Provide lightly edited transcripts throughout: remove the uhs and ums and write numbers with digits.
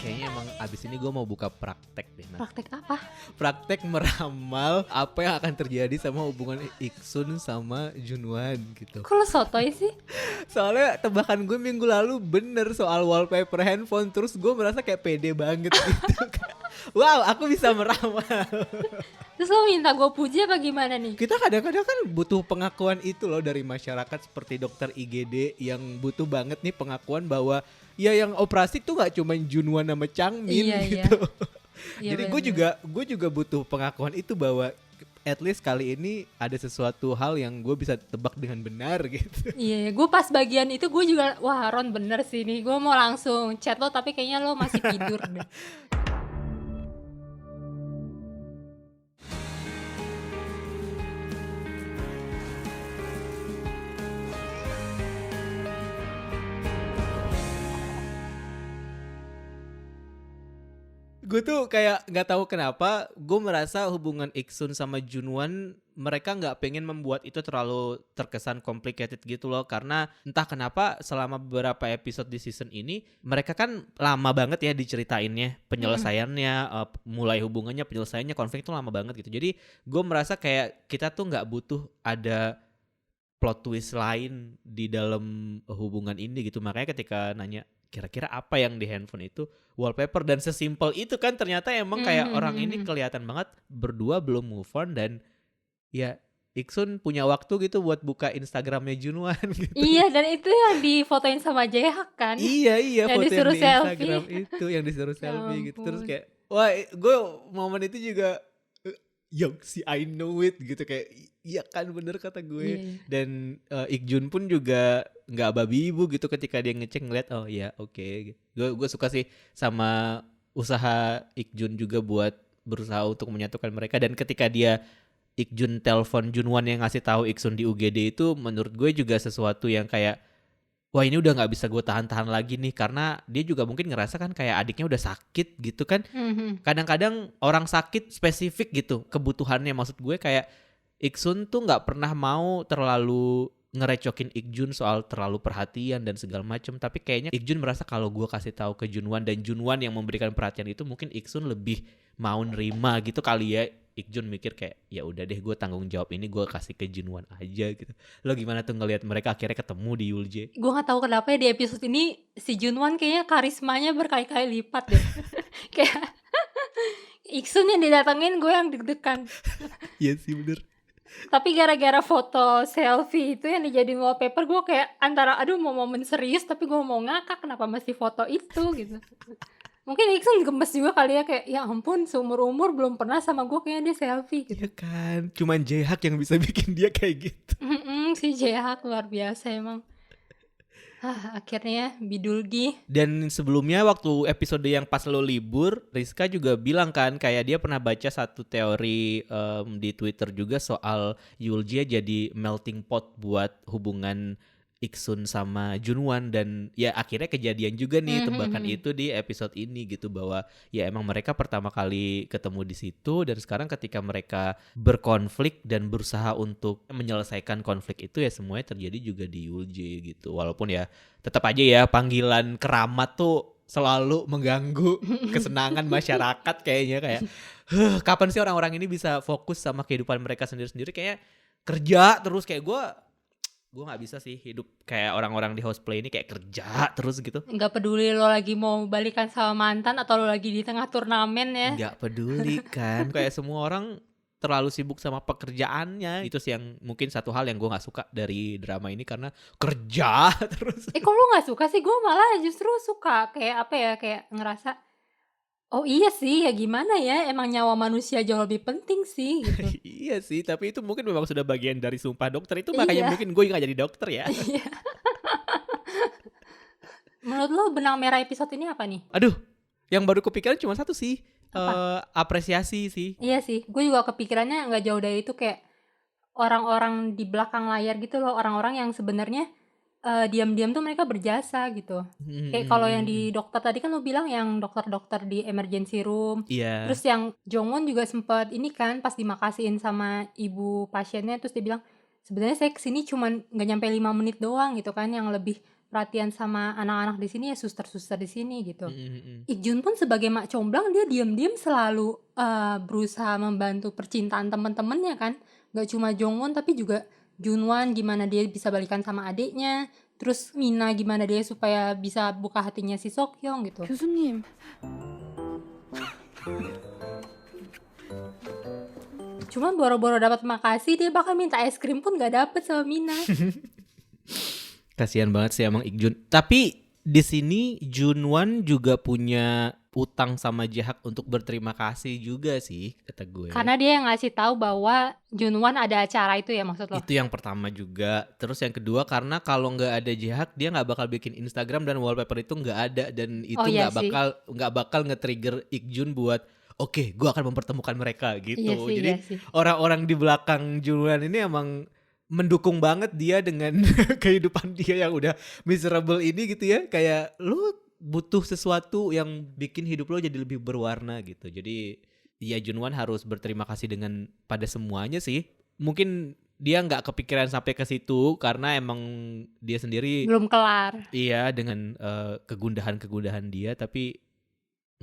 Kayaknya emang abis ini gue mau buka praktek deh. Praktek apa? Praktek meramal apa yang akan terjadi sama hubungan Iksun sama Junwan gitu. Kok lo sotoy sih? Soalnya tebakan gue minggu lalu bener soal wallpaper handphone. Terus gue merasa kayak pede banget gitu. Wow, aku bisa meramal. Terus lo minta gue puji apa gimana nih? Kita kadang-kadang kan butuh pengakuan itu loh dari masyarakat, seperti dokter IGD yang butuh banget nih pengakuan bahwa ya yang operasi tuh gak cuma Junwan sama Changmin gitu. Iya, Jadi bener-bener. gue juga butuh pengakuan itu bahwa at least kali ini ada sesuatu hal yang gue bisa tebak dengan benar gitu. Iya, gue pas bagian itu gue juga, wah Ron bener sih nih. Gue mau langsung chat lo tapi kayaknya lo masih tidur deh. Gue tuh kayak nggak tahu kenapa gue merasa hubungan Iksun sama Junwan mereka nggak pengen membuat itu terlalu terkesan complicated gitu loh, karena entah kenapa selama beberapa episode di season ini mereka kan lama banget ya diceritainnya penyelesaiannya, mulai hubungannya, penyelesaiannya, konflik itu lama banget gitu. Jadi gue merasa kayak kita tuh nggak butuh ada plot twist lain di dalam hubungan ini gitu. Makanya ketika nanya kira-kira apa yang di handphone itu, wallpaper, dan sesimpel itu kan ternyata emang kayak orang ini kelihatan banget berdua belum move on, dan ya Iksun punya waktu gitu buat buka Instagramnya Junwan gitu. Iya, dan itu yang difotoin sama Jaehyuk kan? Iya Yang foto yang disuruh di selfie. Instagram itu yang disuruh Ya selfie gitu. Terus ampun. kayak wah, gue momen itu juga Youngsi I know it gitu, kayak iya kan bener kata gue. Iya. Dan Ikjun pun juga nggak babi ibu gitu ketika dia ngecek ngeliat oh ya oke. Gue suka sih sama usaha Ikjun juga buat berusaha untuk menyatukan mereka. Dan ketika dia Ikjun telepon Junwan yang ngasih tahu Iksun di UGD itu, menurut gue juga sesuatu yang kayak wah ini udah nggak bisa gue tahan-tahan lagi nih, karena dia juga mungkin ngerasa kan kayak adiknya udah sakit gitu kan. Kadang-kadang orang sakit spesifik gitu kebutuhannya, maksud gue kayak Iksun tuh nggak pernah mau terlalu ngerecokin Ikjun soal terlalu perhatian dan segala macem, tapi kayaknya Ikjun merasa kalau gue kasih tahu ke Junwan dan Junwan yang memberikan perhatian itu, mungkin Iksun lebih mau nerima gitu kali ya. Ikjun mikir kayak ya udah deh gue tanggung jawab ini gue kasih ke Junwan aja gitu. Lo gimana tuh ngelihat mereka akhirnya ketemu di Yulje? Gue gak tahu kenapa ya di episode ini si Junwan kayaknya karismanya berkali-kali lipat deh. Kayak Iksun yang didatengin, gue yang deg-degan. Iya sih bener. Tapi gara-gara foto selfie itu yang dijadiin wallpaper, gue kayak antara aduh mau momen serius tapi gue mau ngakak kenapa mesti foto itu gitu. Mungkin Iksun gemes juga kali ya, kayak ya ampun seumur-umur belum pernah sama gue kayaknya dia selfie gitu. Iya kan, cuman Jaehyuk yang bisa bikin dia kayak gitu. Si Jaehyuk luar biasa emang. Akhirnya Bidulgi. Dan sebelumnya waktu episode yang pas lo libur, Rizka juga bilang kan kayak dia pernah baca satu teori di Twitter juga soal Yulje jadi melting pot buat hubungan Iksun sama Junwan, dan ya akhirnya kejadian juga nih tebakan itu di episode ini gitu, bahwa ya emang mereka pertama kali ketemu di situ, dan sekarang ketika mereka berkonflik dan berusaha untuk menyelesaikan konflik itu ya semuanya terjadi juga di Yulje gitu. Walaupun ya tetap aja ya panggilan keramat tuh selalu mengganggu kesenangan masyarakat kayaknya, kayak kapan sih orang-orang ini bisa fokus sama kehidupan mereka sendiri-sendiri, kayak kerja terus. Kayak gue nggak bisa sih hidup kayak orang-orang di Houseplay ini, kayak kerja terus gitu. Nggak peduli lo lagi mau balikan sama mantan atau lo lagi di tengah turnamen ya. Nggak peduli kan, kayak semua orang terlalu sibuk sama pekerjaannya. Itu sih yang mungkin satu hal yang gue nggak suka dari drama ini, karena kerja terus. Kok lo nggak suka sih? Gue malah justru suka, kayak apa ya, kayak ngerasa oh iya sih, ya gimana ya, emang nyawa manusia jauh lebih penting sih gitu. Iya sih, tapi itu mungkin memang sudah bagian dari sumpah dokter itu, makanya Iya. mungkin gue nggak jadi dokter ya. Iya. Menurut lo benang merah episode ini apa nih? Aduh, yang baru kepikiran cuma satu sih, apresiasi sih. Iya sih, gue juga kepikirannya nggak jauh dari itu, kayak orang-orang di belakang layar gitu loh, orang-orang yang sebenarnya diam-diam tuh mereka berjasa gitu. Kayak kalau yang di dokter tadi kan lo bilang yang dokter-dokter di emergency room. Iya. Terus yang Jongwon juga sempat ini kan pas dimakasihin sama ibu pasiennya, terus dia bilang sebenarnya saya kesini cuman nggak nyampe 5 menit doang gitu kan, yang lebih perhatian sama anak-anak di sini ya suster-suster di sini gitu. Mm-mm. Ikjun pun sebagai mak comblang dia diam-diam selalu berusaha membantu percintaan teman-temannya kan. Gak cuma Jongwon tapi juga Junwan gimana dia bisa balikan sama adiknya. Terus Mina gimana dia supaya bisa buka hatinya si Seokhyung gitu. 교수님, Cuman boro-boro dapat makasih dia bakal minta es krim pun gak dapet sama Mina. Kasihan banget sih emang Ikjun. Tapi di sini Junwan juga punya utang sama Jaehak untuk berterima kasih juga sih kata gue. Karena dia yang ngasih tahu bahwa Junwan ada acara itu ya maksud lo. Itu yang pertama juga. Terus yang kedua karena kalau nggak ada Jaehak dia nggak bakal bikin Instagram dan wallpaper itu nggak ada dan itu Oh, iya sih. nggak bakal nge-trigger Ikjun buat oke, gue akan mempertemukan mereka gitu. Iya sih, Jadi iya sih. orang-orang di belakang Junwan ini emang mendukung banget dia dengan kehidupan dia yang udah miserable ini gitu ya. Kayak lu butuh sesuatu yang bikin hidup lo jadi lebih berwarna gitu. Jadi ya Junwan harus berterima kasih dengan pada semuanya sih. Mungkin dia nggak kepikiran sampai ke situ karena emang dia sendiri Belum kelar. iya dengan kegundahan-kegundahan dia. Tapi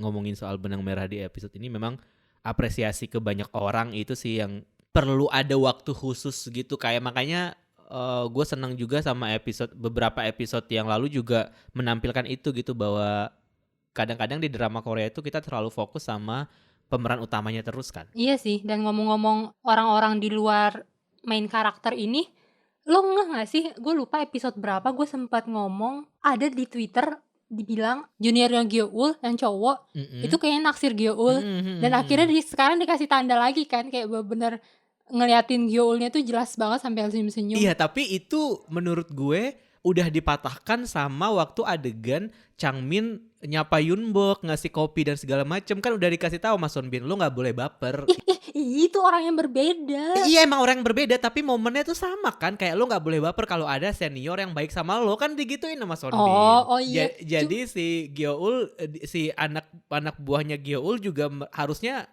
ngomongin soal benang merah di episode ini memang apresiasi ke banyak orang itu sih yang perlu ada waktu khusus gitu. Kayak makanya gue senang juga sama beberapa episode yang lalu juga menampilkan itu gitu bahwa kadang-kadang di drama Korea itu kita terlalu fokus sama pemeran utamanya terus kan. Iya sih, dan ngomong-ngomong orang-orang di luar main karakter ini, lo ngeh gak sih? Gue lupa episode berapa gue sempat ngomong, ada di Twitter dibilang junior yang Gyeol yang cowok itu kayaknya naksir Gyeol dan akhirnya sekarang dikasih tanda lagi kan kayak bener-bener ngeliatin Gyeolnya tuh jelas banget sampai senyum-senyum. Iya, tapi itu menurut gue udah dipatahkan sama waktu adegan Changmin nyapa Yunbok, ngasih kopi dan segala macem. Kan udah dikasih tahu Mas Sonbin, lo nggak boleh baper. Itu orang yang berbeda. Iya emang orang yang berbeda, tapi momennya tuh sama kan. Kayak lo nggak boleh baper kalau ada senior yang baik sama lo, kan digituin sama Sonbin. Oh iya. Jadi si Gyeol, si anak buahnya Gyeol juga harusnya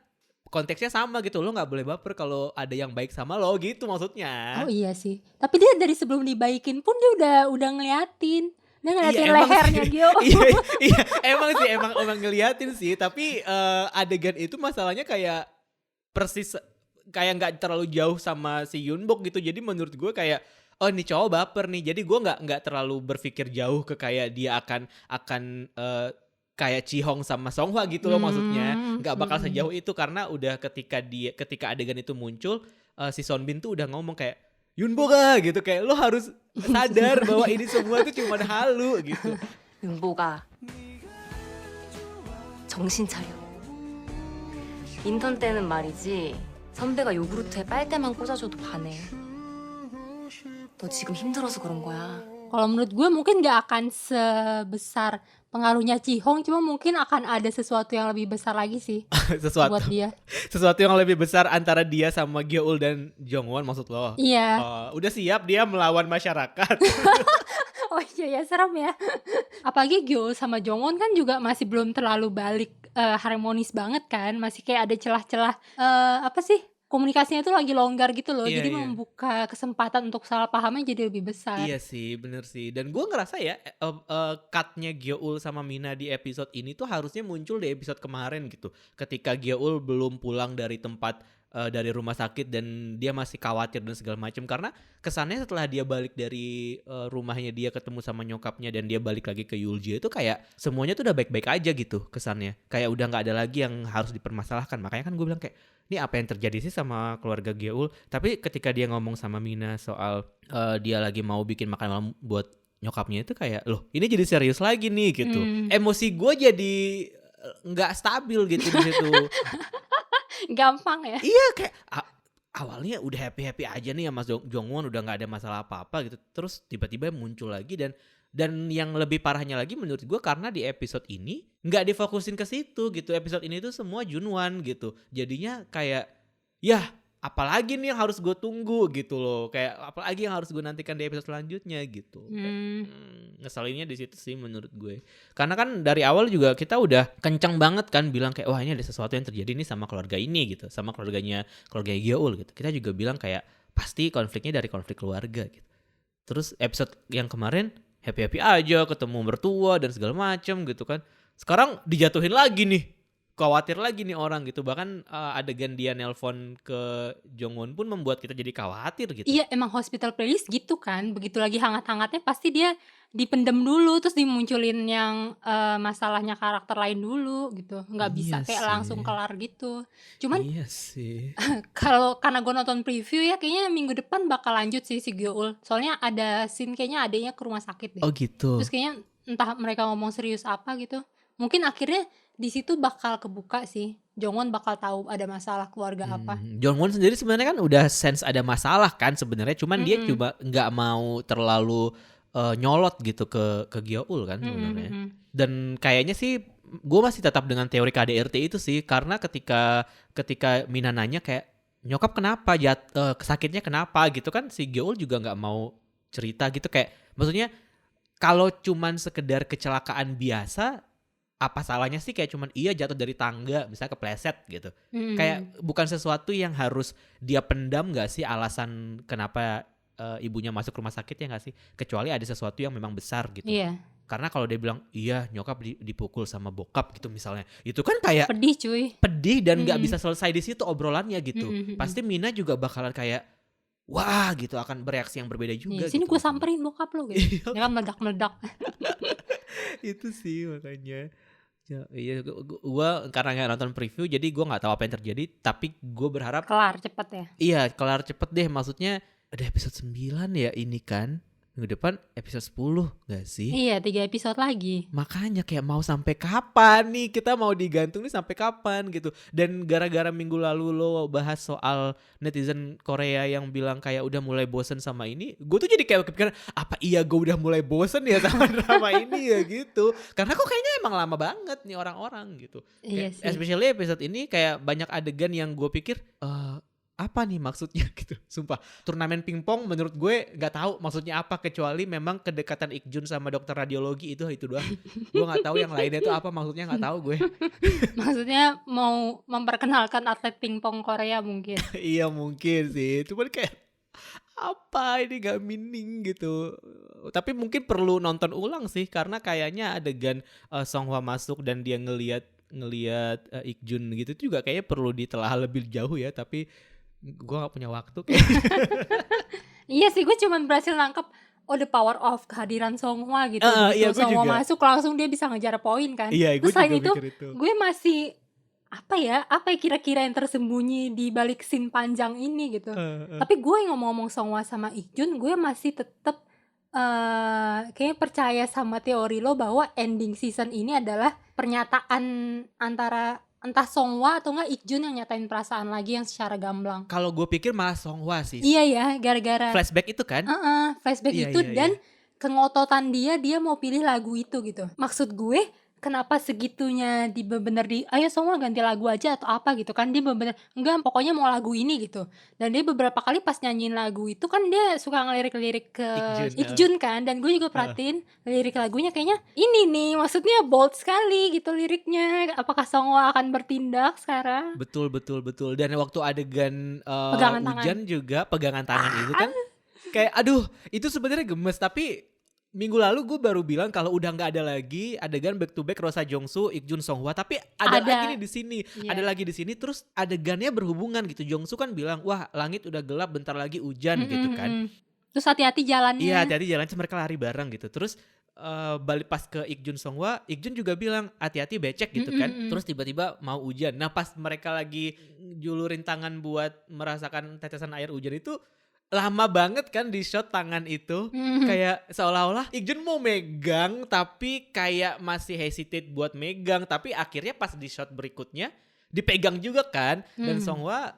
konteksnya sama gitu. Lo nggak boleh baper kalau ada yang baik sama lo gitu maksudnya. Oh iya sih. Tapi dia dari sebelum dibaikin pun dia udah ngeliatin. Dia ngeliatin emang lehernya sih. Gyeol. iya, emang ngeliatin sih. Tapi adegan itu masalahnya kayak persis kayak nggak terlalu jauh sama si Yunbok gitu. Jadi menurut gue kayak oh nih cowok baper nih. Jadi gue nggak terlalu berpikir jauh ke kayak dia akan kayak Chihong sama Songhwa gitu loh maksudnya. Nggak bakal sejauh itu karena udah ketika adegan itu muncul si Sonbin tuh udah ngomong kayak Yunbok gitu, kayak lo harus sadar bahwa ini semua tuh cuma halu gitu. 윤보가 정신 차려. 인턴 때는 말이지 선배가 요구르트에 빨대만 꽂아줘도 반해. 너 지금 힘들어서 그런 거야. Kalau menurut gue mungkin gak akan sebesar pengaruhnya Chihong, cuma mungkin akan ada sesuatu yang lebih besar lagi sih buat dia. Sesuatu yang lebih besar antara dia sama Gyeol dan Jongwon maksud lo? Iya. Udah siap dia melawan masyarakat. Oh iya ya, serem ya. Apalagi Gyeol sama Jongwon kan juga masih belum terlalu balik harmonis banget kan. Masih kayak ada celah-celah apa sih? Komunikasinya tuh lagi longgar gitu loh. Iya, jadi iya. membuka kesempatan untuk salah pahamnya jadi lebih besar. Iya sih, bener sih. Dan gue ngerasa ya cut-nya Gyeol sama Mina di episode ini tuh harusnya muncul di episode kemarin gitu. Ketika Gyeol belum pulang dari tempat dari rumah sakit dan dia masih khawatir dan segala macam. Karena kesannya setelah dia balik dari rumahnya dia ketemu sama nyokapnya dan dia balik lagi ke Yulji itu kayak semuanya tuh udah baik-baik aja gitu kesannya. Kayak udah nggak ada lagi yang harus dipermasalahkan. Makanya kan gue bilang kayak ini apa yang terjadi sih sama keluarga Gyeol. Tapi ketika dia ngomong sama Mina soal dia lagi mau bikin makan malam buat nyokapnya itu kayak loh ini jadi serius lagi nih gitu. Emosi gue jadi nggak stabil gitu di situ. Gampang ya. Iya kayak awalnya udah happy aja nih ya Mas Jongwon, udah nggak ada masalah apa gitu. Terus tiba-tiba muncul lagi dan yang lebih parahnya lagi menurut gue karena di episode ini nggak difokusin ke situ gitu. Episode ini tuh semua Junwan gitu. Jadinya kayak ya apalagi nih yang harus gue tunggu gitu loh. Kayak apalagi yang harus gue nantikan di episode selanjutnya gitu. Ngeselinnya di situ sih menurut gue. Karena kan dari awal juga kita udah kencang banget kan bilang kayak wah ini ada sesuatu yang terjadi nih sama keluarga ini gitu. Sama keluarga Gyeol gitu. Kita juga bilang kayak pasti konfliknya dari konflik keluarga gitu. Terus episode yang kemarin happy-happy aja, ketemu mertua dan segala macam gitu kan. Sekarang dijatuhin lagi nih. Khawatir lagi nih orang gitu. Bahkan adegan dia nelpon ke Jongwon pun membuat kita jadi khawatir gitu. Iya, emang Hospital Playlist gitu kan. Begitu lagi hangat-hangatnya pasti dia dipendem dulu terus dimunculin yang masalahnya karakter lain dulu gitu. Nggak bisa Iya kayak sih. langsung kelar gitu. Cuman Iya sih. karena gue nonton preview ya kayaknya minggu depan bakal lanjut sih si Gyeol. Soalnya ada scene kayaknya adanya ke rumah sakit deh. Oh gitu. Terus kayaknya entah mereka ngomong serius apa gitu. Mungkin akhirnya di situ bakal kebuka sih. Jongwon bakal tahu ada masalah keluarga apa. Jongwon sendiri sebenarnya kan udah sense ada masalah kan sebenarnya, cuman dia coba nggak mau terlalu nyolot gitu ke Gyeol kan sebenarnya. Dan kayaknya sih gue masih tetap dengan teori KDRT itu sih, karena ketika Mina nanya kayak nyokap kenapa sakitnya kenapa gitu kan, si Gyeol juga nggak mau cerita gitu, kayak maksudnya kalau cuman sekedar kecelakaan biasa apa salahnya sih, kayak cuman iya jatuh dari tangga misalnya kepleset gitu. Kayak bukan sesuatu yang harus dia pendam gak sih alasan kenapa ibunya masuk rumah sakit, ya gak sih? Kecuali ada sesuatu yang memang besar gitu. Iya. Karena kalau dia bilang iya nyokap dipukul sama bokap gitu misalnya, itu kan kayak Pedih cuy. pedih dan gak bisa selesai di situ obrolannya gitu. Pasti Mina juga bakalan kayak wah gitu, akan bereaksi yang berbeda juga. Sini gitu. gue samperin bokap lo gitu. Ya kan meledak-meledak. Itu sih makanya. Ya, iya, gue karena nggak nonton preview jadi gue nggak tahu apa yang terjadi, tapi gue berharap Kelar cepet ya. iya kelar cepet deh. Maksudnya ada episode 9 ya ini kan, minggu depan episode 10 gak sih? Iya 3 episode lagi. Makanya kayak mau sampai kapan nih, kita mau digantung nih sampai kapan gitu. Dan gara-gara minggu lalu lo bahas soal netizen Korea yang bilang kayak udah mulai bosen sama ini, gue tuh jadi kayak kepikiran apa iya gue udah mulai bosen ya sama drama ini ya gitu. Karena kok kayaknya emang lama banget nih orang-orang gitu. Iya Kayak, sih. especially episode ini kayak banyak adegan yang gue pikir apa nih maksudnya gitu. Sumpah, turnamen pingpong menurut gue nggak tahu maksudnya apa, kecuali memang kedekatan Ikjun sama dokter radiologi itu doang. Gue nggak tahu yang lainnya itu apa maksudnya, nggak tahu gue. Maksudnya mau memperkenalkan atlet pingpong Korea mungkin. Iya mungkin sih, cuman kayak apa ini gak meaning gitu. Tapi mungkin perlu nonton ulang sih, karena kayaknya adegan Songhwa masuk dan dia ngelihat Ikjun gitu juga kayaknya perlu ditelaah lebih jauh ya, tapi gue gak punya waktu kayak. Iya sih, gue cuman berhasil nangkep the power of kehadiran Songhwa gitu. Iya, gue Songhwa juga. masuk langsung dia bisa ngejar poin kan. Iya, gue Terus selain juga itu mikir itu. gue masih apa ya kira-kira yang tersembunyi di balik scene panjang ini gitu. Tapi gue ngomong-ngomong Songhwa sama Ikjun, gue masih tetap kayaknya percaya sama teori lo bahwa ending season ini adalah pernyataan antara entah Songhwa atau enggak Ikjun yang nyatain perasaan lagi yang secara gamblang. Kalau gue pikir malah Songhwa sih. Iya ya, gara-gara Flashback itu kan? flashback Iya, itu iya, dan iya. kengototan dia mau pilih lagu itu gitu. Maksud gue kenapa segitunya ayo Songhwa ganti lagu aja atau apa gitu kan, dia bener-bener enggak pokoknya mau lagu ini gitu. Dan dia beberapa kali pas nyanyiin lagu itu kan dia suka ngelirik-lirik ke Ikjun kan, dan gue juga perhatiin lirik lagunya kayaknya ini nih maksudnya bold sekali gitu liriknya. Apakah Songhwa akan bertindak sekarang? Betul. Dan waktu adegan Pegangan tangan. hujan juga pegangan tangan itu kan kayak aduh itu sebenarnya gemes, tapi minggu lalu gue baru bilang kalau udah nggak ada lagi adegan back to back Rosa Jongsu, Ikjun, Songhwa, tapi ada lagi nih di sini. Iya. Ada lagi di sini, terus adegannya berhubungan gitu. Jongsu kan bilang, "Wah, langit udah gelap, bentar lagi hujan." gitu kan. Terus hati-hati jalannya. Iya, hati-hati jalan, terus mereka lari bareng gitu. Terus balik pas ke Ikjun Songhwa, Ikjun juga bilang hati-hati becek gitu kan. Terus tiba-tiba mau hujan. Nah, pas mereka lagi julurin tangan buat merasakan tetesan air hujan itu lama banget kan di shot tangan itu. Kayak seolah-olah Ikjun mau megang tapi kayak masih hesitate buat megang, tapi akhirnya pas di shot berikutnya dipegang juga kan. Dan Songhwa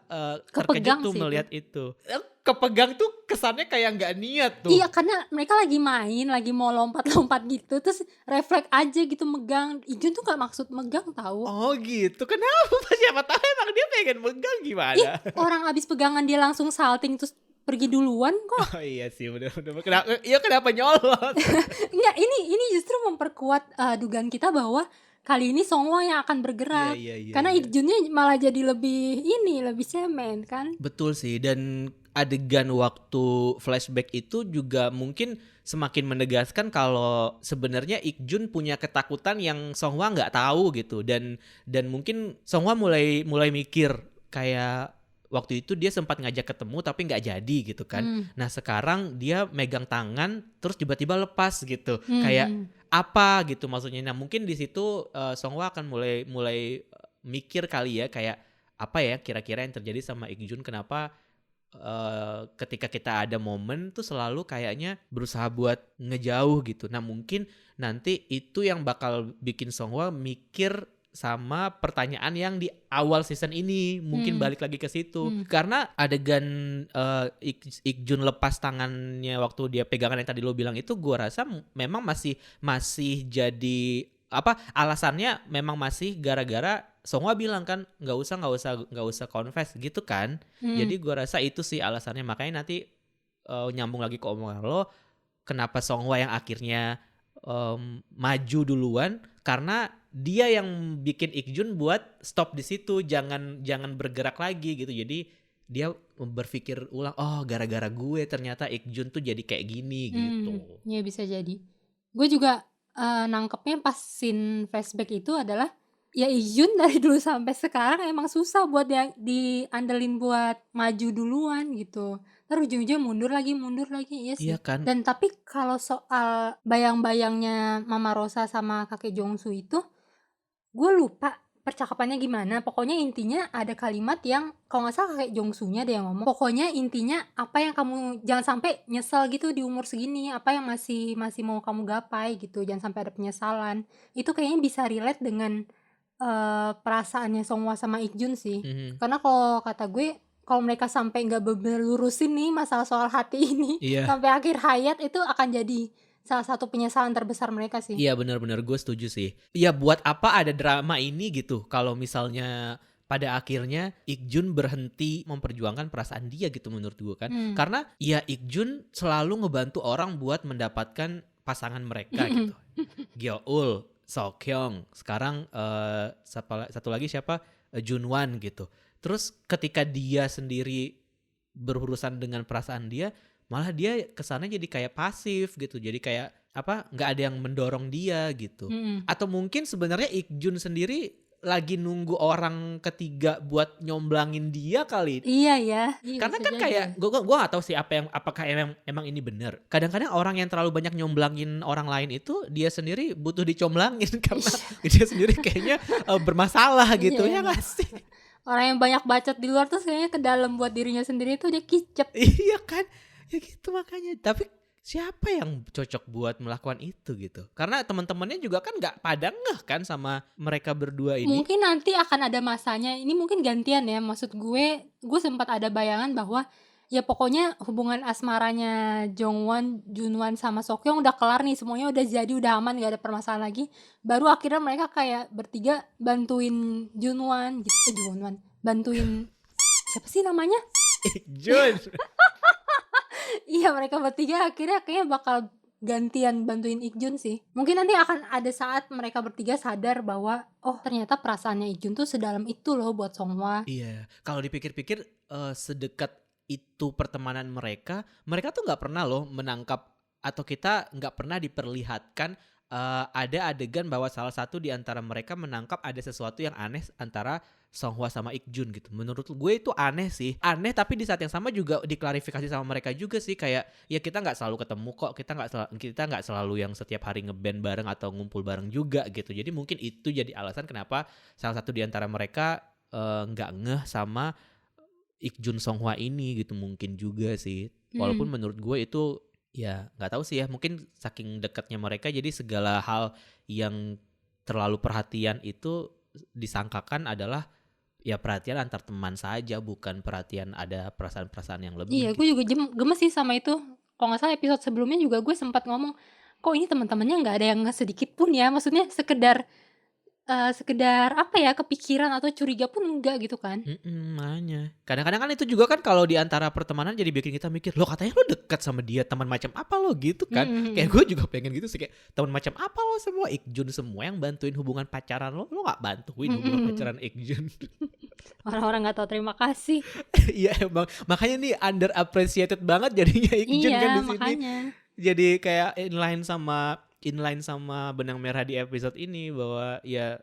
terkejut tuh sih melihat itu. Kepegang tuh kesannya kayak nggak niat tuh. Iya, karena mereka lagi main, lagi mau lompat-lompat gitu, terus refleks aja gitu megang. Ikjun tuh gak maksud megang tahu. Oh gitu, kenapa? Siapa tahu emang dia pengen megang gimana? Orang abis pegangan dia langsung salting terus pergi duluan kok. Oh iya sih, bener. Kenapa nyolot? Enggak, ini justru memperkuat dugaan kita bahwa kali ini Songhwa yang akan bergerak. Iya, Karena Ikjunnya malah jadi lebih cemen kan. Betul sih, dan adegan waktu flashback itu juga mungkin semakin menegaskan kalau sebenarnya Ik-jun punya ketakutan yang Songhwa nggak tahu gitu, dan mungkin Songhwa mulai mikir kayak waktu itu dia sempat ngajak ketemu tapi nggak jadi gitu kan. Nah sekarang dia megang tangan terus tiba-tiba lepas gitu, kayak apa gitu maksudnya. Nah mungkin di situ Songhwa akan mulai mikir kali ya, kayak apa ya kira-kira yang terjadi sama Ik-jun, kenapa ketika kita ada momen tuh selalu kayaknya berusaha buat ngejauh gitu. Nah mungkin nanti itu yang bakal bikin Songhwa mikir sama pertanyaan yang di awal season ini, mungkin balik lagi ke situ. Karena adegan Ik-jun lepas tangannya waktu dia pegangan yang tadi lo bilang itu, gua rasa memang masih jadi apa alasannya, memang masih gara-gara Songhwa bilang kan nggak usah confess gitu kan. Jadi gue rasa itu sih alasannya. Makanya nanti nyambung lagi ke omongan lo, kenapa Songhwa yang akhirnya maju duluan, karena dia yang bikin Ik-jun buat stop di situ, jangan bergerak lagi gitu. Jadi dia berpikir ulang, oh gara-gara gue ternyata Ik-jun tuh jadi kayak gini gitu. Ya bisa jadi. Gue juga nangkepnya pas scene flashback itu adalah ya Ik-jun dari dulu sampai sekarang emang susah buat diandelin buat maju duluan gitu. Terus ujung-ujungnya mundur lagi iya sih. Iya kan? Dan tapi kalau soal bayang-bayangnya Mama Rosa sama kakek Jongsu itu, gue lupa percakapannya gimana. Pokoknya intinya ada kalimat yang kalau nggak salah kakek Jongsunya ada yang ngomong. Pokoknya intinya apa yang kamu jangan sampai nyesel gitu di umur segini. Apa yang masih mau kamu gapai gitu. Jangan sampai ada penyesalan. Itu kayaknya bisa relate dengan perasaannya Songhwa sama Ik-jun sih. Karena kalau kata gue, kalau mereka sampai nggak bener lurusin nih masalah soal hati ini sampai akhir hayat, itu akan jadi salah satu penyesalan terbesar mereka sih. Iya benar-benar gue setuju sih. Ya buat apa ada drama ini gitu kalau misalnya pada akhirnya Ik-jun berhenti memperjuangkan perasaan dia gitu menurut gue kan. Karena ya Ik-jun selalu ngebantu orang buat mendapatkan pasangan mereka gitu. Gyeol, Seokhyung, sekarang satu lagi siapa? Junwan gitu. Terus ketika dia sendiri berurusan dengan perasaan dia, malah dia kesannya jadi kayak pasif gitu. Jadi kayak apa? Nggak ada yang mendorong dia gitu. Atau mungkin sebenarnya Ik-jun sendiri lagi nunggu orang ketiga buat nyomblangin dia kali. Iya ya. Karena kan kayak gue nggak tahu sih apakah emang ini benar. Kadang-kadang orang yang terlalu banyak nyomblangin orang lain itu dia sendiri butuh dicomblangin karena dia sendiri kayaknya bermasalah gitu ya nggak sih? Orang yang banyak bacot di luar tuh kayaknya ke dalam buat dirinya sendiri tuh dia kicep. Iya kan, ya gitu makanya. Tapi siapa yang cocok buat melakukan itu gitu? Karena teman-temannya juga kan nggak pada ngeh kan sama mereka berdua ini. Mungkin nanti akan ada masanya. Ini mungkin gantian ya. Maksud gue sempat ada bayangan bahwa ya pokoknya hubungan asmaranya Jongwon, Junwan sama Seokhyung udah kelar nih, semuanya udah jadi, udah aman, gak ada permasalahan lagi. Baru akhirnya mereka kayak bertiga bantuin Junwan gitu. Junwan bantuin siapa sih namanya? Jun. Iya, mereka bertiga akhirnya kayaknya bakal gantian bantuin Ik-jun sih. Mungkin nanti akan ada saat mereka bertiga sadar bahwa oh ternyata perasaannya Ik-jun tuh sedalam itu loh buat Songhwa. Iya, kalau dipikir-pikir sedekat itu pertemanan mereka tuh nggak pernah loh menangkap, atau kita nggak pernah diperlihatkan ada adegan bahwa salah satu di antara mereka menangkap ada sesuatu yang aneh antara Songhwa sama Ik-jun gitu. Menurut gue itu aneh sih. Aneh, tapi di saat yang sama juga diklarifikasi sama mereka juga sih, kayak ya kita nggak selalu ketemu kok, kita nggak selalu yang setiap hari ngeband bareng atau ngumpul bareng juga gitu. Jadi mungkin itu jadi alasan kenapa salah satu di antara mereka nggak ngeh sama Ik-jun Songhwa ini gitu, mungkin juga sih. Walaupun menurut gue itu ya nggak tahu sih ya, mungkin saking dekatnya mereka jadi segala hal yang terlalu perhatian itu disangkakan adalah ya perhatian antar teman saja, bukan perhatian ada perasaan-perasaan yang lebih. Iya, gue juga gemes sih sama itu. Kalau nggak salah episode sebelumnya juga gue sempat ngomong, kok ini teman-temannya nggak ada yang sedikit pun ya, maksudnya sekedar apa ya, kepikiran atau curiga pun enggak gitu kan. Makanya kadang-kadang kan itu juga kan kalau di antara pertemanan jadi bikin kita mikir, lo katanya lo dekat sama dia, teman macam apa lo gitu kan. Kayak gue juga pengen gitu sih, kayak teman macam apa lo semua, Ik-jun semua yang bantuin hubungan pacaran lo gak bantuin hubungan pacaran Ik-jun. Orang-orang nggak tahu terima kasih. Iya emang makanya nih under appreciated banget jadinya Ikjun kan Iya, di sini. makanya. Jadi kayak inline sama Benang Merah di episode ini bahwa ya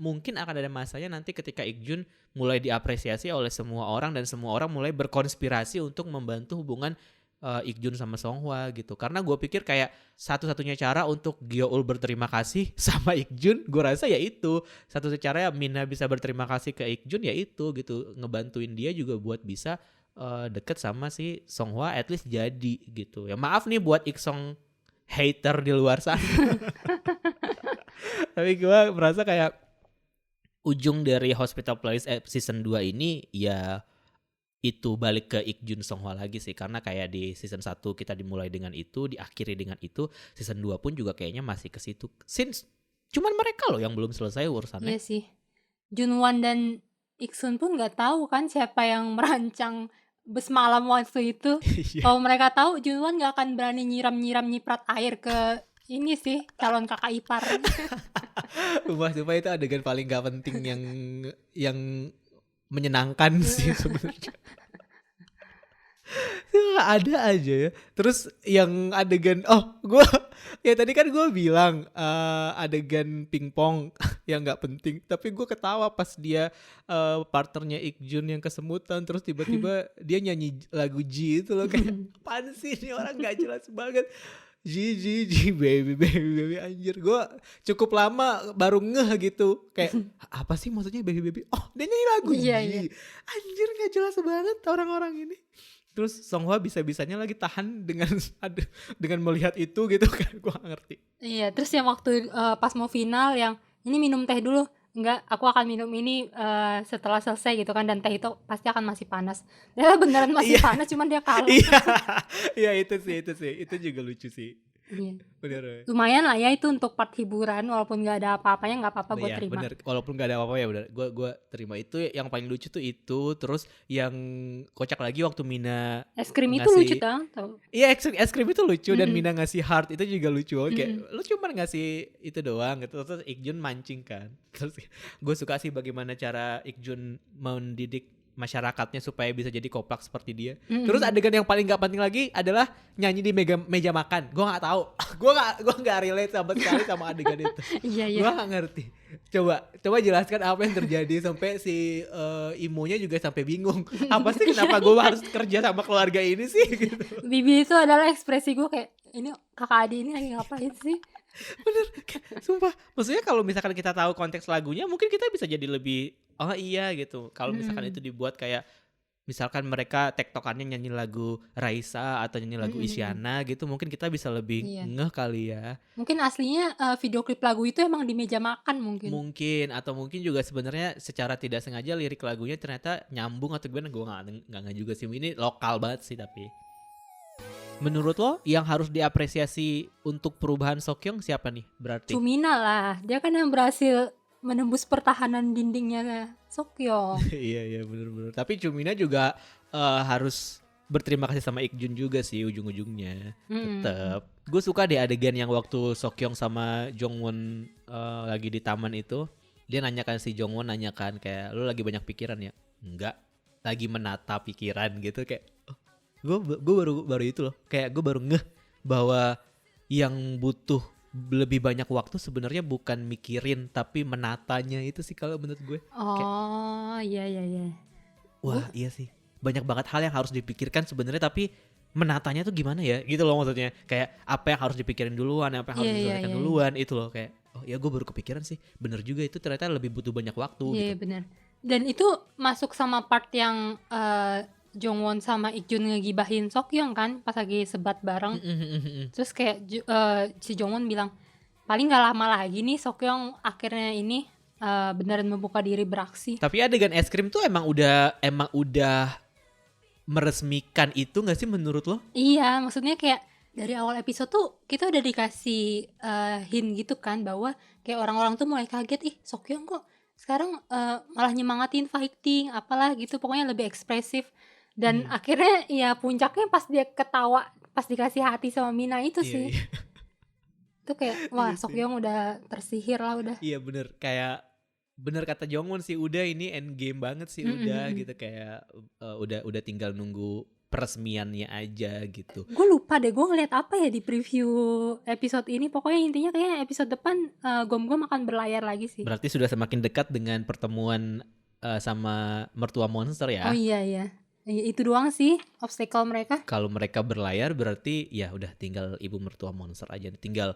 mungkin akan ada masanya nanti ketika Ikjun mulai diapresiasi oleh semua orang dan semua orang mulai berkonspirasi untuk membantu hubungan Ikjun sama Songhwa gitu. Karena gue pikir kayak satu-satunya cara untuk Gyeol berterima kasih sama Ikjun, gue rasa ya itu. Satu-satunya cara ya Mina bisa berterima kasih ke Ikjun ya itu gitu, ngebantuin dia juga buat bisa deket sama si Songhwa at least jadi gitu. Ya maaf nih buat Iksong hater di luar sana. Tapi gue merasa kayak ujung dari Hospital Playlist season 2 ini ya itu balik ke Ikjun Songhwa lagi sih. Karena kayak di season 1 kita dimulai dengan itu, diakhiri dengan itu. Season 2 pun juga kayaknya masih ke situ. Since cuman mereka loh yang belum selesai urusannya. Iya sih. Junwan dan Iksun pun nggak tahu kan siapa yang merancang semalam waktu itu. Iya. Kalau mereka tahu, Junwan nggak akan berani nyiram-nyiram nyiprat air ke ini sih calon kakak ipar. Sumpah itu adegan paling gak penting yang menyenangkan sih sebenarnya. Ada aja ya. Terus yang adegan gue ya tadi kan gue bilang adegan pingpong yang nggak penting, tapi gue ketawa pas dia partnernya Ikjun yang kesemutan terus tiba-tiba dia nyanyi lagu G itu loh, kayak apaan sih ini orang nggak jelas banget. G baby anjir, gue cukup lama baru ngeh gitu kayak apa sih maksudnya baby dia nyanyi lagu G. Iya, iya. Anjir nggak jelas banget orang-orang ini. Terus Songhwa bisa-bisanya lagi tahan dengan melihat itu gitu kan, gue gak ngerti. Iya, terus yang waktu pas mau final yang ini minum teh dulu. Enggak, aku akan minum ini setelah selesai gitu kan, dan teh itu pasti akan masih panas. Dia beneran masih Iya. panas, cuman dia kalah. Iya itu sih itu juga lucu sih. Iya. Bener. Lumayan lah ya itu untuk part hiburan, walaupun nggak ada apa-apanya nggak apa-apa, gue Iya, terima. bener. Walaupun gak ada apa-apa ya bener. Gue terima itu. Yang paling lucu tuh itu. Terus yang kocak lagi waktu Mina Es krim itu ngasih- lucu tau. Iya es krim itu lucu. Dan Mm-mm. Mina ngasih heart itu juga lucu. Kayak Mm-mm. lu cuma ngasih itu doang gitu. Terus Ikjun mancing kan. Terus gue suka sih bagaimana cara Ikjun mendidik masyarakatnya supaya bisa jadi koplak seperti dia. Mm-mm. Terus adegan yang paling gak penting lagi adalah nyanyi di meja makan. Gue gak tahu. gue gak relate sama sekali sama adegan itu. Iya. Gue gak ngerti. Coba jelaskan apa yang terjadi sampai si Imonya juga sampai bingung. Apa sih kenapa gue harus kerja sama keluarga ini sih gitu. Bibi itu adalah ekspresi gue kayak ini kakak adik ini lagi ngapain sih? Bener, sumpah. Maksudnya kalau misalkan kita tahu konteks lagunya, mungkin kita bisa jadi lebih oh iya gitu. Kalau misalkan itu dibuat kayak misalkan mereka tektokannya nyanyi lagu Raisa atau nyanyi lagu Isyana gitu, mungkin kita bisa lebih Iya. ngeh kali ya. Mungkin aslinya video klip lagu itu emang di meja makan mungkin. Mungkin atau mungkin juga sebenarnya secara tidak sengaja lirik lagunya ternyata nyambung atau gimana, gue nggak juga sih. Ini lokal banget sih. Tapi menurut lo yang harus diapresiasi untuk perubahan Seokyeong siapa nih berarti? Chumina lah, dia kan yang berhasil menembus pertahanan dindingnya Seokyeong. Iya bener. Tapi Chumina juga harus berterima kasih sama Ikjun juga sih ujung-ujungnya. Tetep. Gue suka deh adegan yang waktu Seokyeong sama Jongwon lagi di taman itu. Dia nanyakan si Jongwon nanyakan kayak lu lagi banyak pikiran ya? Enggak, lagi menata pikiran gitu kayak. Gue baru itu loh. Kayak gue baru ngeh bahwa yang butuh lebih banyak waktu sebenarnya bukan mikirin tapi menatanya itu sih kalau menurut gue. Oh iya. Wah iya sih, banyak banget hal yang harus dipikirkan sebenarnya, tapi menatanya tuh gimana ya gitu loh maksudnya. Kayak apa yang harus dipikirin duluan, apa yang harus diselesaikan duluan itu loh. Kayak oh ya gue baru kepikiran sih, bener juga itu ternyata lebih butuh banyak waktu Iya gitu. benar. Dan itu masuk sama part yang Jongwon sama Ikjun ngegibahin Seokyeong kan pas lagi sebat bareng. Terus kayak si Jongwon bilang paling gak lama lagi nih Seokyeong akhirnya ini beneran membuka diri beraksi. Tapi adegan es krim tuh emang udah meresmikan itu gak sih menurut lo? Iya, maksudnya kayak dari awal episode tuh kita udah dikasih hint gitu kan bahwa kayak orang-orang tuh mulai kaget, ih Seokyeong kok sekarang malah nyemangatin fighting apalah gitu, pokoknya lebih ekspresif. Dan akhirnya ya puncaknya pas dia ketawa pas dikasih hati sama Mina itu sih. Itu kayak wah Seokyeong udah tersihir lah udah. Iya bener, kayak bener kata Jongwon sih, udah ini end game banget sih, udah gitu kayak udah tinggal nunggu peresmiannya aja gitu. Gue lupa deh gue ngeliat apa ya di preview episode ini. Pokoknya intinya kayaknya episode depan Gom-Gom akan berlayar lagi sih. Berarti sudah semakin dekat dengan pertemuan sama mertua monster ya. Oh iya. Itu doang sih obstacle mereka. Kalau mereka berlayar berarti ya udah tinggal ibu mertua monster aja. Tinggal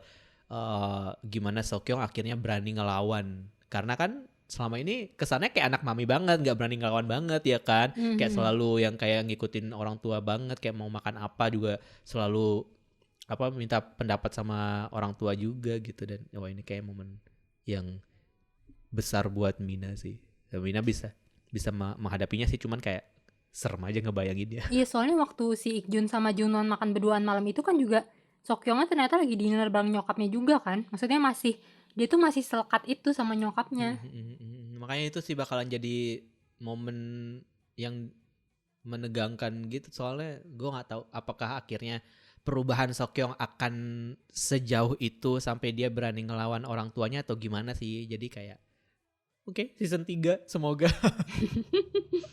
gimana Seokyeong akhirnya berani ngelawan. Karena kan selama ini kesannya kayak anak mami banget, gak berani ngelawan banget ya kan. Kayak selalu yang kayak ngikutin orang tua banget, kayak mau makan apa juga selalu minta pendapat sama orang tua juga gitu. Dan wah ini kayak momen yang besar buat Mina sih. Dan Mina bisa menghadapinya sih, cuman kayak serem aja ngebayangin ya. Iya soalnya waktu si Ik-jun sama Junwon makan berduaan malam itu kan juga Seokyeongnya ternyata lagi dinner bareng nyokapnya juga kan. Maksudnya dia tuh masih selekat itu sama nyokapnya. Makanya itu sih bakalan jadi momen yang menegangkan gitu, soalnya gue nggak tahu apakah akhirnya perubahan Seokyeong akan sejauh itu sampai dia berani ngelawan orang tuanya atau gimana sih. Jadi kayak oke, season 3 semoga.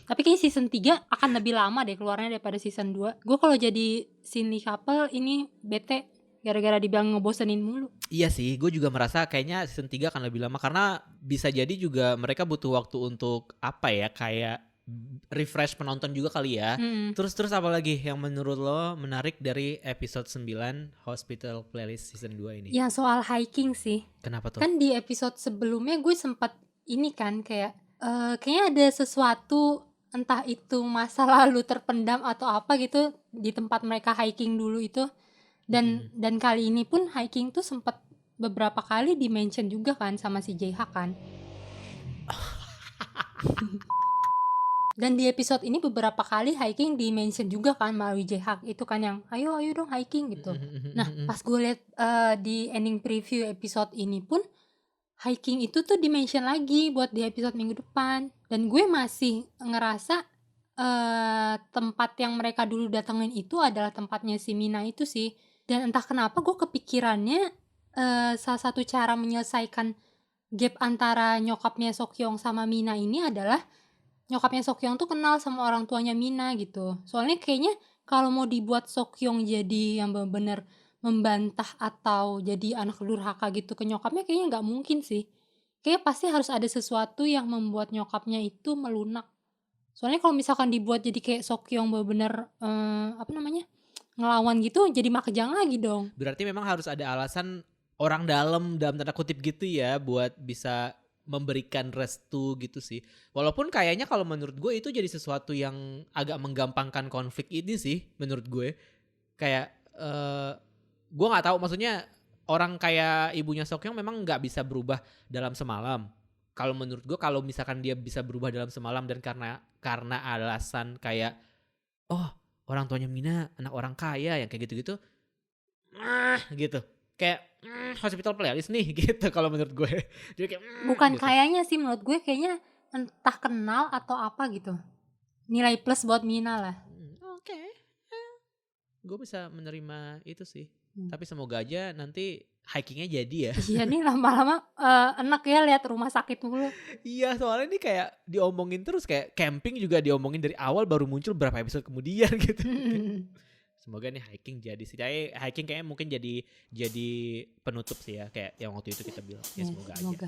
Tapi kayaknya season 3 akan lebih lama deh keluarnya daripada season 2. Gue kalau jadi Shinri couple ini bete gara-gara dibilang ngebosenin mulu. Iya sih, gue juga merasa kayaknya season 3 akan lebih lama. Karena bisa jadi juga mereka butuh waktu untuk kayak refresh penonton juga kali ya. Terus apa lagi yang menurut lo menarik dari episode 9 Hospital Playlist season 2 ini? Ya soal hiking sih. Kenapa tuh? Kan di episode sebelumnya gue sempat ini kan kayak kayaknya ada sesuatu, entah itu masa lalu terpendam atau apa gitu di tempat mereka hiking dulu itu. Dan kali ini pun hiking tuh sempat beberapa kali di-mention juga kan sama si Jae-ha kan. Dan di episode ini beberapa kali hiking di-mention juga kan melalui Jae-ha. Itu kan yang ayo dong hiking gitu. Nah pas gue liat di ending preview episode ini pun hiking itu tuh di-mention lagi buat di episode minggu depan. Dan gue masih ngerasa tempat yang mereka dulu datengin itu adalah tempatnya si Mina itu sih. Dan entah kenapa gue kepikirannya salah satu cara menyelesaikan gap antara nyokapnya Seokyeong sama Mina ini adalah nyokapnya Seokyeong tuh kenal sama orang tuanya Mina gitu. Soalnya kayaknya kalau mau dibuat Seokyeong jadi yang benar-benar membantah atau jadi anak durhaka gitu ke nyokapnya, kayaknya nggak mungkin sih. Kayaknya pasti harus ada sesuatu yang membuat nyokapnya itu melunak. Soalnya kalau misalkan dibuat jadi kayak Seokyeong benar-benar ngelawan gitu, jadi makejang lagi dong. Berarti memang harus ada alasan orang dalam tanda kutip gitu ya buat bisa memberikan restu gitu sih. Walaupun kayaknya kalau menurut gue itu jadi sesuatu yang agak menggampangkan konflik ini sih menurut gue. Kayak gue nggak tahu, maksudnya orang kayak ibunya Seokyeong memang nggak bisa berubah dalam semalam. Kalau menurut gue kalau misalkan dia bisa berubah dalam semalam dan karena alasan kayak orang tuanya Mina anak orang kaya yang kayak gitu-gitu gitu. Kayak Hospital Playlist nih gitu kalau menurut gue. Jadi kayak bukan gitu. Kayaknya sih menurut gue kayaknya entah kenal atau apa gitu. Nilai plus buat Mina lah. Oke. Gue bisa menerima itu sih. Tapi semoga aja nanti hikingnya jadi ya. Iya nih lama-lama enak ya lihat rumah sakit mulu. Iya soalnya ini kayak diomongin terus, kayak camping juga diomongin dari awal baru muncul berapa episode kemudian gitu. Semoga nih hiking jadi sih. Hiking kayaknya mungkin jadi penutup sih ya, kayak yang waktu itu kita bilang. Ya semoga aja.